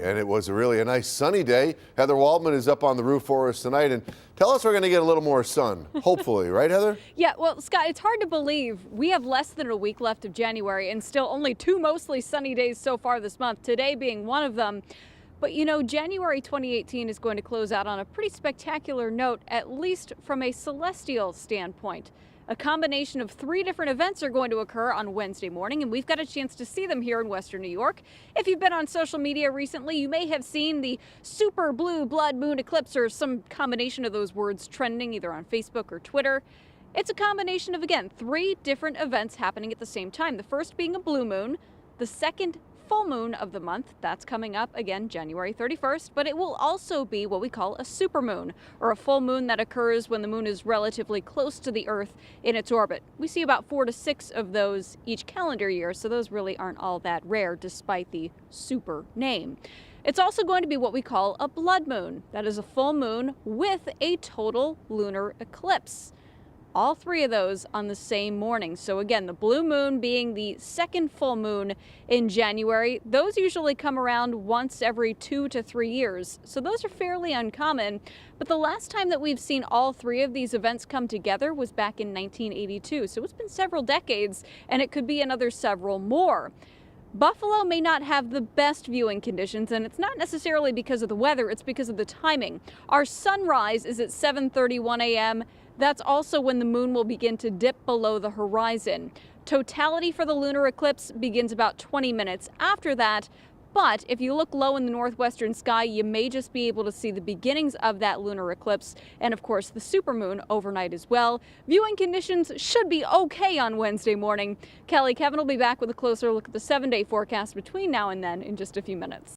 and it was really a nice sunny day. Heather Waldman is up on the roof for us tonight, and tell us we're going to get a little more sun, hopefully, right, Heather? Yeah, well, Scott, it's hard to believe we have less than a week left of January and still only 2 mostly sunny days so far this month, today being one of them. But you know, January 2018 is going to close out on a pretty spectacular note, at least from a celestial standpoint. A combination of 3 different events are going to occur on Wednesday morning, and we've got a chance to see them here in Western New York. If you've been on social media recently, you may have seen the super blue blood moon eclipse or some combination of those words trending either on Facebook or Twitter. It's a combination of, again, 3 different events happening at the same time. The first being a blue moon, the second full moon of the month, that's coming up again January 31st, but it will also be what we call a supermoon, or a full moon that occurs when the moon is relatively close to the Earth in its orbit. We see about 4 to 6 of those each calendar year, so those really aren't all that rare despite the super name. It's also going to be what we call a blood moon. That is a full moon with a total lunar eclipse. All 3 of those on the same morning. So again, the blue moon being the second full moon in January. Those usually come around once every 2 to 3 years. So those are fairly uncommon. But the last time that we've seen all 3 of these events come together was back in 1982. So it's been several decades, and it could be another several more. Buffalo may not have the best viewing conditions, and it's not necessarily because of the weather, it's because of the timing. Our sunrise is at 7:31 a.m. That's also when the moon will begin to dip below the horizon. Totality for the lunar eclipse begins about 20 minutes after that, but if you look low in the northwestern sky, you may just be able to see the beginnings of that lunar eclipse, and of course the supermoon overnight as well. Viewing conditions should be okay on Wednesday morning. Kelly, Kevin will be back with a closer look at the 7-day forecast between now and then in just a few minutes.